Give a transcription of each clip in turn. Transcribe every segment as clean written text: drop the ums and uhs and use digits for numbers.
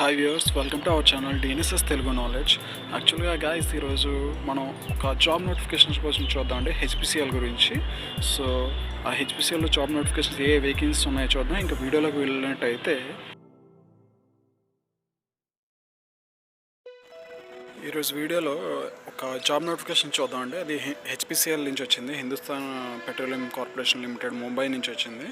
Hi viewers, welcome to our channel DNSS Telugu knowledge. యాక్చువల్గా guys ఈరోజు మనం ఒక జాబ్ నోటిఫికేషన్స్ కోసం చూద్దాం అండి, హెచ్పిసిఎల్ గురించి. సో ఆ హెచ్పిసిఎల్లో జాబ్ నోటిఫికేషన్స్ ఏ వేకెన్సీస్ ఉన్నాయో చూద్దాం. ఇంకా వీడియోలోకి వెళ్ళినట్టయితే ఈరోజు వీడియోలో ఒక జాబ్ నోటిఫికేషన్ చూద్దాం అండి. అది హెచ్పిసిఎల్ నుంచి వచ్చింది, Hindustan petroleum corporation limited Mumbai నుంచి వచ్చింది,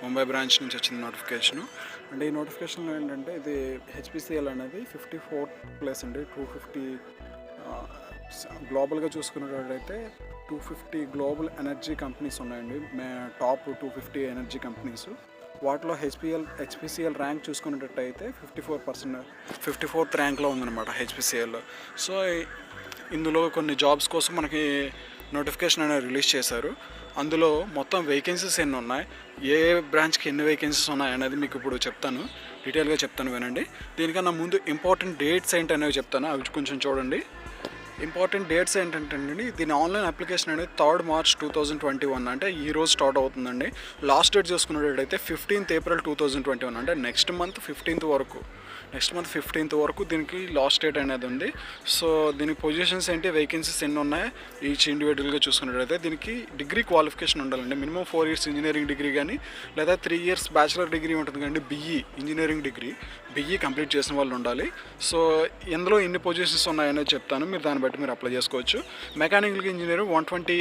ముంబై బ్రాంచ్ నుంచి వచ్చింది నోటిఫికేషను. అంటే ఈ నోటిఫికేషన్లో ఏంటంటే ఇది హెచ్పిసిఎల్ అనేది 54th ప్లేస్ అండి. 250 గ్లోబల్గా చూసుకున్నట్టయితే 250 గ్లోబల్ ఎనర్జీ కంపెనీస్ ఉన్నాయండి. Top 250 energy companies. వాటిలో హెచ్పిసిఎల్ ర్యాంక్ చూసుకున్నట్టయితే 54th ర్యాంక్లో ఉందన్నమాట హెచ్పిసిఎల్. సో ఇందులో కొన్ని జాబ్స్ కోసం మనకి నోటిఫికేషన్ అనేది రిలీజ్ చేశారు. అందులో మొత్తం వేకెన్సీస్ ఎన్ని ఉన్నాయి, ఏ బ్రాంచ్కి ఎన్ని వేకెన్సీస్ ఉన్నాయి అనేది మీకు ఇప్పుడు చెప్తాను, డీటెయిల్గా చెప్తాను వినండి. దీనికన్నా ముందు ఇంపార్టెంట్ డేట్స్ ఏంటనేవి చెప్తాను, అవి కొంచెం చూడండి. ఇంపార్టెంట్ డేట్స్ ఏంటంటే అండి, దీని ఆన్లైన్ అప్లికేషన్ అనేది 3rd March 2021, అంటే ఈ రోజు స్టార్ట్ అవుతుందండి. లాస్ట్ డేట్ చూసుకున్నట్టయితే 15th April 2021, అంటే నెక్స్ట్ మంత్ 15th వరకు దీనికి లాస్ట్ డేట్ అనేది ఉంది. సో దీనికి పొజిషన్స్ ఏంటి, వేకెన్సీస్ ఎన్ని ఉన్నాయి ఈచ్ ఇండివిజువల్గా చూసుకున్నట్టయితే దీనికి డిగ్రీ క్వాలిఫికేషన్ ఉండాలండి. మినిమం 4 years ఇంజనీరింగ్ డిగ్రీ కానీ, లేదా 3 years బ్యాచిలర్ డిగ్రీ ఉంటుంది కానీ, ఇంజనీరింగ్ డిగ్రీ కంప్లీట్ చేసిన వాళ్ళు ఉండాలి. సో ఇందులో ఎన్ని పొజిషన్స్ ఉన్నాయనేది చెప్తాను, మీరు దాన్ని బట్టి మీరు అప్లై చేసుకోవచ్చు. మెకానికల్ ఇంజనీర్ 120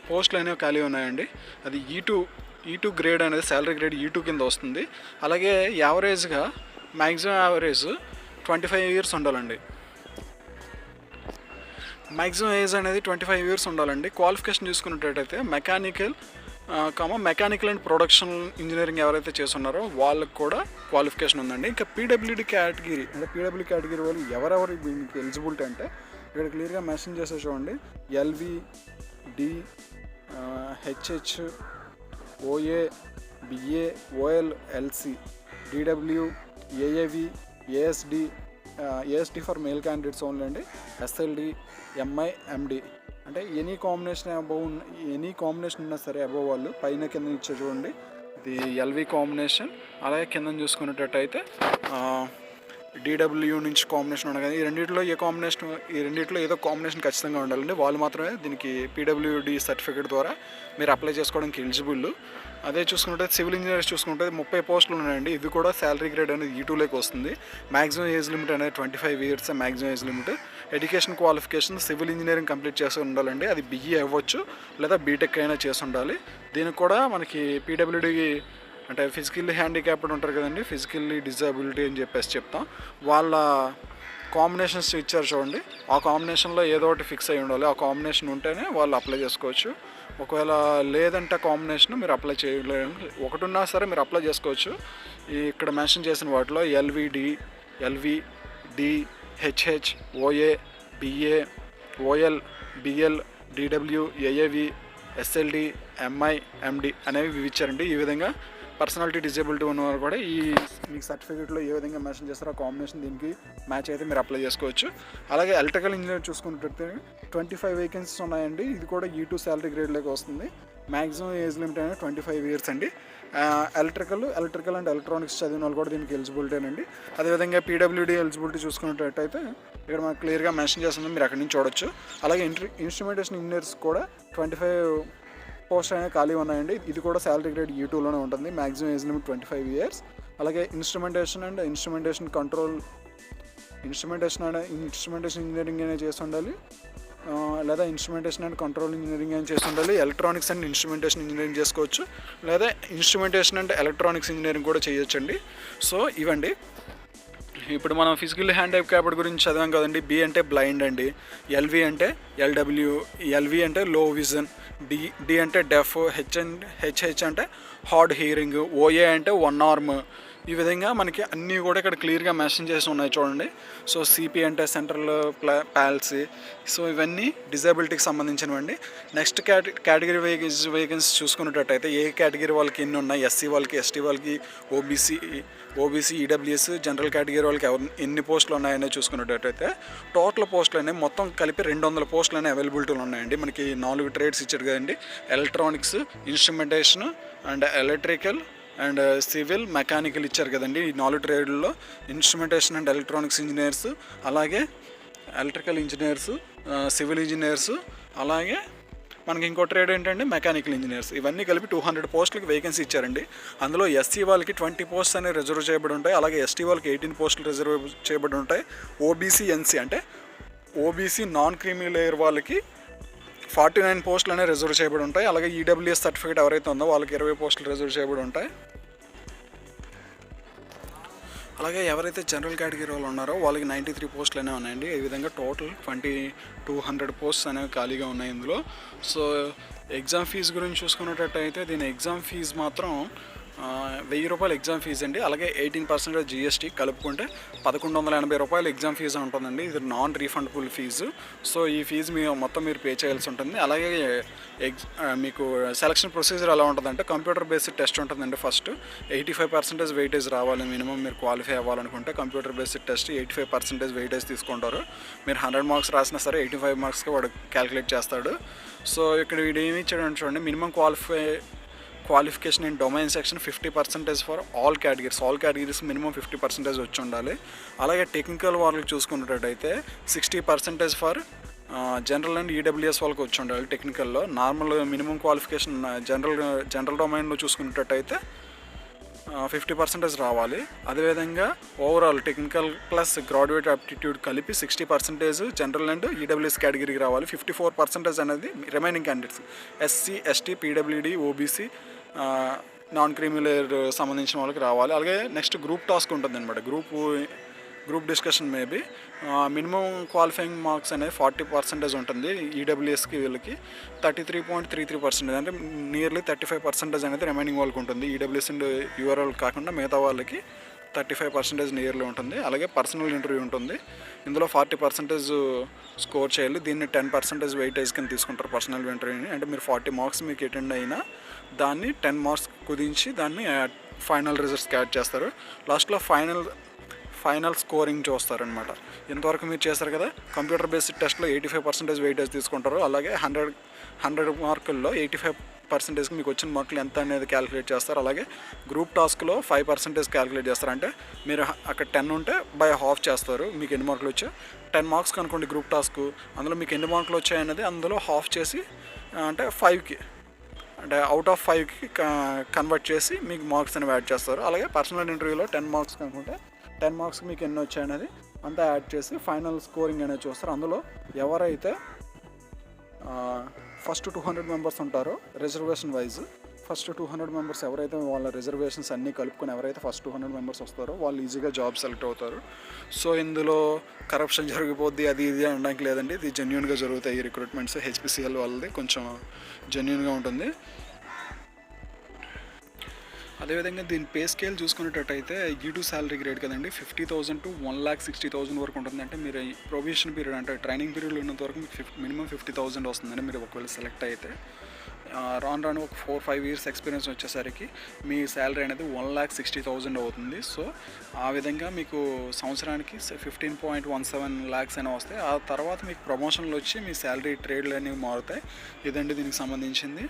పోస్టులు అనేవి ఖాళీ ఉన్నాయండి. అది E2 గ్రేడ్ అనేది శాలరీ గ్రేడ్ E2 కింద వస్తుంది. అలాగే మ్యాక్సిమం యావరేజ్ 25 years ఉండాలండి. మ్యాక్సిమం ఏజ్ అనేది 25 years ఉండాలండి. క్వాలిఫికేషన్ చూసుకున్నట్టయితే మెకానికల్ అండ్ ప్రొడక్షన్ ఇంజనీరింగ్ ఎవరైతే చేస్తున్నారో వాళ్ళకి కూడా క్వాలిఫికేషన్ ఉందండి. ఇంకా పీడబ్ల్యూడి కేటగిరీ, అంటే పీడబ్ల్యూ కేటగిరీ వాళ్ళు ఎవరెవరు దీనికి ఎలిజిబిలిటీ అంటే ఇక్కడ క్లియర్గా మెన్షన్ చేసే చూడండి. LV, D, HH, OA, BA, OL, LC, DW, AAV, ASD for male candidates only అండి. ఎస్ఎల్డి, ఎంఐ, ఎండి, అంటే ఎనీ కాంబినేషన్ ఉన్నా సరే అబోవ్ వాళ్ళు పైన కింద ఇచ్చే చూడండి. ఇది ఎల్వి కాంబినేషన్. అలాగే కింద చూసుకునేటట్టయితే డిడబ్ల్యూ నుంచి కాంబినేషన్ ఉండదు కానీ ఈ రెండింటిలో ఏదో కాంబినేషన్ ఖచ్చితంగా ఉండాలండి. వాళ్ళు మాత్రమే దీనికి పీడబ్ల్యూడి సర్టిఫికేట్ ద్వారా మీరు అప్లై చేసుకోవడానికి ఎలిజిబుల్. అదే చూసుకుంటే సివిల్ ఇంజనీర్స్ చూసుకుంటే 30 పోస్టులు ఉన్నాయండి. ఇది కూడా శాలరీ గ్రేడ్ అనేది E2లోకి వస్తుంది. మ్యాక్సిమం ఏజ్ లిమిట్ అనేది 25 years maximum age limit. Education qualification civil engineering complete చేసి ఉండాలండి. అది BE అవ్వచ్చు లేదా బీటెక్ అయినా చేసి ఉండాలి. దీనికి కూడా మనకి పీడబ్ల్యూడి అంటే ఫిజికల్లీ హ్యాండిక్యాప్డ్ ఉంటారు కదండి, ఫిజికల్లీ డిజబిలిటీ అని చెప్తాం. వాళ్ళ కాంబినేషన్స్ ఇచ్చారు చూడండి, ఆ కాంబినేషన్లో ఏదో ఒకటి ఫిక్స్ అయ్యి ఉండాలి. ఆ కాంబినేషన్ ఉంటేనే వాళ్ళు అప్లై చేసుకోవచ్చు. ఒకవేళ లేదంటే కాంబినేషన్ మీరు అప్లై చేయలేరు, ఒకటి ఉన్నా సరే మీరు అప్లై చేసుకోవచ్చు. ఇక్కడ మెన్షన్ చేసిన వాటిలో LV, D, HH, OA, BA, OL, BL, DW, AAV, SLD, MI, MD అనేవి ఇచ్చారండి. ఈ విధంగా పర్సనాలిటీ డిజేబిలిటీ ఉన్నవారు కూడా మీకు సర్టిఫికేట్లో ఏ విధంగా మెన్షన్ చేస్తారో ఆ కాంబినేషన్ దీనికి మ్యాచ్ అయితే మీరు అప్లై చేసుకోవచ్చు. అలాగే ఎలక్ట్రికల్ ఇంజనీర్ చూసుకున్నట్లయితే 25 వేకెన్సీస్ ఉన్నాయండి. ఇది కూడా E2 శాలరీ గ్రేడ్లోకి వస్తుంది. మ్యాక్సిమం ఏజ్ లిమిట్ అనేది 25 years అండి. ఎలక్ట్రికల్ అండ్ ఎలక్ట్రానిక్స్ చదివిన వాళ్ళు కూడా దీనికి ఎలిజిబిలిటీనండి. అదేవిధంగా పీడబ్ల్యూడి ఎలిజిబిలిటీ చూసుకున్నట్టయితే ఇక్కడ మనకు క్లియర్గా మెన్షన్ చేస్తుంది, మీరు అక్కడి నుంచి చూడొచ్చు. అలాగే ఇన్స్ట్రుమెంటేషన్ ఇంజనీర్స్ కూడా 25 పోస్ట్ అనేవి ఖాళీ ఉన్నాయండి. ఇది కూడా శాలరీ గ్రేడ్ E2లోనే ఉంటుంది. Maximum age limit 25 years. అలాగే ఇన్స్ట్రుమెంటేషన్ ఇంజనీరింగ్ అనేది చేసి ఉండాలి, లేదా ఇన్స్ట్రుమెంటేషన్ అండ్ కంట్రోల్ ఇంజనీరింగ్ అని చేసి ఉండాలి. ఎలక్ట్రానిక్స్ అండ్ ఇన్స్ట్రుమెంటేషన్ ఇంజనీరింగ్ చేసుకోవచ్చు, లేదా ఇన్స్ట్రుమెంటేషన్ అండ్ ఎలక్ట్రానిక్స్ ఇంజనీరింగ్ కూడా చేయొచ్చండి. సో ఇవండి. ఇప్పుడు మనం ఫిజికల్ హ్యాండిక్యాప్డ్ గురించి చదివాం కదండి. బి అంటే బ్లైండ్ అండి, ఎల్వి అంటే ఎల్వి అంటే లో విజన్, డి అంటే డెఫ్, హెచ్హెచ్ అంటే హార్డ్ హియరింగ్, ఓఏ అంటే 1 arm. ఈ విధంగా మనకి అన్నీ కూడా ఇక్కడ క్లియర్గా మెన్షన్ చేసి ఉన్నాయి చూడండి. సో సిపి అంటే సెంట్రల్ పాలసీ. సో ఇవన్నీ డిజబిలిటీకి సంబంధించినవండి. నెక్స్ట్ కేటగిరీ వేకెన్సీ చూసుకున్నట్టయితే ఏ కేటగిరీ వాళ్ళకి ఎన్ని ఉన్నాయి, ఎస్సీ వాళ్ళకి, ఎస్టీ వాళ్ళకి, ఓబీసీ, ఈడబ్ల్యూఎస్, జనరల్ కేటగిరీ వాళ్ళకి ఎన్ని పోస్టులు ఉన్నాయనేది చూసుకున్నట్టయితే టోటల్ పోస్టులు అనేవి మొత్తం కలిపి 200 పోస్టులు అనేవి అవైలబిలిటీలు ఉన్నాయండి. మనకి 4 ట్రేడ్స్ ఇచ్చారు కదండి, electronics, instrumentation and electrical and civil, mechanical ఇచ్చారు కదండి. ఈ 4 ట్రేడ్లలో ఇన్స్ట్రుమెంటేషన్ అండ్ ఎలక్ట్రానిక్స్ ఇంజనీర్స్, అలాగే ఎలక్ట్రికల్ ఇంజనీర్స్, సివిల్ ఇంజనీర్స్, అలాగే మనకి ఇంకో ట్రేడ్ ఏంటంటే మెకానికల్ ఇంజనీర్స్. ఇవన్నీ కలిపి 200 పోస్టులకి వేకెన్సీ ఇచ్చారండి. అందులో ఎస్సీ వాళ్ళకి 20 పోస్ట్స్ అనేవి రిజర్వ్ చేయబడి ఉంటాయి. అలాగే ఎస్టీ వాళ్ళకి 18 పోస్టులు రిజర్వ్ చేయబడి ఉంటాయి. ఓబీసీ, ఎన్సీ అంటే ఓబీసీ నాన్ క్రీమీ లేయర్ వాళ్ళకి 49 పోస్టులు అనేవి రిజర్వ్ చేయబడి ఉంటాయి. అలాగే ఈడబ్ల్యూఎస్ సర్టిఫికేట్ ఎవరైతే ఉందో వాళ్ళకి 20 పోస్టులు రిజర్వ్ చేయబడి ఉంటాయి. అలాగే ఎవరైతే జనరల్ కేటగిరీ వాళ్ళు ఉన్నారో వాళ్ళకి 93 పోస్టులు అనేవి ఉన్నాయండి. ఈ విధంగా టోటల్ 200 పోస్ట్స్ అనేవి ఖాళీగా ఉన్నాయి ఇందులో. సో ఎగ్జామ్ ఫీజు గురించి చూసుకున్నట్టయితే దీని ఎగ్జామ్ ఫీజు మాత్రం 1000 రూపాయలు ఎగ్జామ్ ఫీజు అండి. అలాగే 18% జిఎస్టీ కలుపుకుంటే 1180 రూపాయలు ఎగ్జామ్ ఫీజు ఉంటుందండి. ఇది నాన్ రీఫండబుల్ ఫీజు. సో ఈ ఫీజు మొత్తం మీరు పే చేయాల్సి ఉంటుంది. అలాగే మీకు సెలక్షన్ ప్రొసీజర్ ఎలా ఉంటుందంటే కంప్యూటర్ బేస్డ్ టెస్ట్ ఉంటుందండి. ఫస్ట్ 85% వెయిటేజ్ రావాలి మినిమం మీరు క్వాలిఫై అవ్వాలనుకుంటే. కంప్యూటర్ బేస్డ్ టెస్ట్ 85% వెయిటేజ్ తీసుకుంటారు. మీరు 100 మార్క్స్ రాసినా సరే 85 మార్క్స్కి వాడు క్యాలిక్యులేట్ చేస్తాడు. సో ఇక్కడ వీడు ఏమి ఇచ్చాడు చూడండి, minimum qualification in domain section 50% for all categories minimum 50% వచ్చి ఉండాలి. అలాగే టెక్నికల్ వాళ్ళకి చూసుకున్నట్టయితే 60% ఫర్ జనరల్ అండ్ ఈడబ్ల్యూఎస్ వాళ్ళకి వచ్చి ఉండాలి. టెక్నికల్లో నార్మల్ మినిమం క్వాలిఫికేషన్ జనరల్ డొమైన్లో చూసుకున్నట్టయితే 50% రావాలి. అదేవిధంగా overall technical plus graduate aptitude కలిపి 60% జనరల్ అండ్ ఈడబ్ల్యూఎస్ కేటగిరీకి రావాలి. 54% అనేది remaining candidates SC, ST, PWD, OBC, non creamy layer సంబంధించిన వాళ్ళకి రావాలి. అలాగే నెక్స్ట్ గ్రూప్ టాస్క్ ఉంటుంది అనమాట. Group discussion maybe minimum qualifying marks అనేది 40% ఉంటుంది. ఈడబ్ల్యూఎస్కి వీళ్ళకి 33.33% అంటే నియర్లీ 35% అనేది రిమైనింగ్ వాళ్ళకి ఉంటుంది. ఈడబ్ల్యూఎస్ అండ్ యూఆర్ఎల్ కాకుండా మిగతా వాళ్ళకి 35% నియర్లీ ఉంటుంది. అలాగే పర్సనల్ ఇంటర్వ్యూ ఉంటుంది. ఇందులో 40% స్కోర్ చేయాలి. దీన్ని 10% వెయిటేజ్ కింద తీసుకుంటారు పర్సనల్ ఇంటర్వ్యూని. అంటే మీరు 40 మార్క్స్ మీకు అటెండ్ అయినా దాన్ని 10 మార్క్స్ కుదించి దాన్ని ఫైనల్ రిజల్ట్స్కి యాడ్ చేస్తారు. లాస్ట్లో ఫైనల్ స్కోరింగ్ చూస్తారనమాట. ఇంతవరకు మీరు చేస్తారు కదా. కంప్యూటర్ బేస్డ్ టెస్ట్లో 85% వెయిటేజ్ తీసుకుంటారు. అలాగే 100 మార్కుల్లో 85%కి మీకు వచ్చిన మార్కులు ఎంత అనేది క్యాలిక్యులేట్ చేస్తారు. అలాగే గ్రూప్ టాస్క్లో 5% క్యాలిక్యులేట్ చేస్తారు. అంటే మీరు అక్కడ 10 ఉంటే బై హాఫ్ చేస్తారు. మీకు ఎన్ని మార్కులు వచ్చాయి 10 మార్క్స్ కనుకోండి గ్రూప్ టాస్క్, అందులో మీకు ఎన్ని మార్కులు వచ్చాయనేది అందులో హాఫ్ చేసి అంటే 5కి అంటే అవుట్ ఆఫ్ 5కి కన్వర్ట్ చేసి మీకు మార్క్స్ అనేవి యాడ్ చేస్తారు. అలాగే పర్సనల్ ఇంటర్వ్యూలో 10 మార్క్స్ కనుకుంటే 10 మార్క్స్కి మీకు ఎన్ని వచ్చాయనేది అంతా యాడ్ చేసి ఫైనల్ స్కోరింగ్ అనేది చూస్తారు. అందులో ఎవరైతే ఫస్ట్ 200 మెంబర్స్ ఉంటారో రిజర్వేషన్ వైజ్ ఫస్ట్ 200 మెంబర్స్ ఎవరైతే వాళ్ళ రిజర్వేషన్స్ అన్నీ కలుపుకొని ఎవరైతే ఫస్ట్ 200 మెంబర్స్ వస్తారో వాళ్ళు ఈజీగా జాబ్ సెలెక్ట్ అవుతారు. సో ఇందులో కరప్షన్ జరిగిపోద్ది అది ఇది అనడానికి లేదండి. ఇది జెన్యూన్గా జరుగుతాయి ఈ రిక్రూట్మెంట్స్. హెచ్పిసిఎల్ వాళ్ళది కొంచెం జెన్యూన్గా ఉంటుంది. అదేవిధంగా దీని పే స్కేల్ చూసుకునేటట్టయితే E2 శాలరీ గ్రేడ్ కదండి. 50,000 to 1,60,000 వరకు ఉంటుంది. అంటే మీరు ప్రొబేషన్ పీరియడ్ అంటే ట్రైనింగ్ పీరియడ్లో ఉన్నంత వరకు మీకు మినిమం 50,000 వస్తుందండి మీరు ఒకవేళ సెలెక్ట్ అయితే. రాను ఒక 4-5 ఇయర్స్ ఎక్స్పీరియన్స్ వచ్చేసరికి మీ శాలరీ అనేది 1,60,000 అవుతుంది. సో ఆ విధంగా మీకు సంవత్సరానికి 15.17 lakhs అయినా వస్తాయి. ఆ తర్వాత మీకు ప్రమోషన్లు వచ్చి మీ శాలరీ ట్రేడ్లు అనేవి మారుతాయి. ఇదండి దీనికి సంబంధించింది.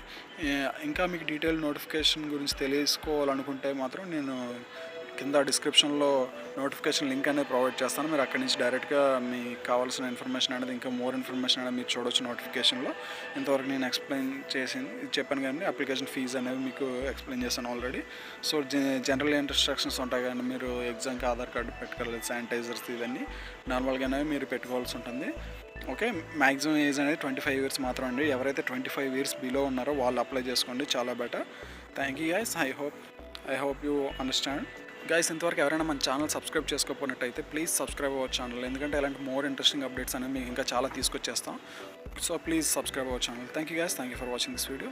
ఇంకా మీకు డీటెయిల్ నోటిఫికేషన్ గురించి తెలుసుకోవాలనుకుంటే మాత్రం నేను కింద డిస్క్రిప్షన్లో నోటిఫికేషన్ లింక్ అనేది ప్రొవైడ్ చేస్తాను. మీరు అక్కడి నుంచి డైరెక్ట్గా మీకు కావాల్సిన ఇన్ఫర్మేషన్ అనేది ఇంకా మోర్ ఇన్ఫర్మేషన్ అనేది మీరు చూడవచ్చు నోటిఫికేషన్లో. ఇంతవరకు నేను ఎక్స్ప్లెయిన్ చెప్పాను కానీ అప్లికేషన్ ఫీజు అనేది మీకు ఎక్స్ప్లెయిన్ చేశాను ఆల్రెడీ. సో జనరల్ ఇన్స్ట్రక్షన్స్ ఉంటాయి కానీ మీరు ఎగ్జామ్కి ఆధార్ కార్డు పెట్టుకోవాలి, శానిటైజర్స్ ఇవన్నీ నార్మల్గానే మీరు పెట్టుకోవాల్సి ఉంటుంది. ఓకే, మ్యాక్సిమం ఏజ్ అనేది 25 years మాత్రం అండి. ఎవరైతే 25 years బిలో ఉన్నారో వాళ్ళు అప్లై చేసుకోండి, చాలా better. Thank you guys. I hope you understand guys. ఇంతవరకు ఎవరైనా మన ఛానల్ సబ్స్క్రైబ్ చేసుకోకపోయినట్టయితే ప్లీజ్ సబ్స్క్రైబ్ అవర్ ఛానల్. ఎందుకంటే ఇలాంటి మోర్ ఇంట్రెస్టింగ్ అప్డేట్స్ అనేవి మీకు ఇంకా చాలా తీసుకొచ్చేస్తాం. So please subscribe our channel. Thank you guys. Thank you for watching this video.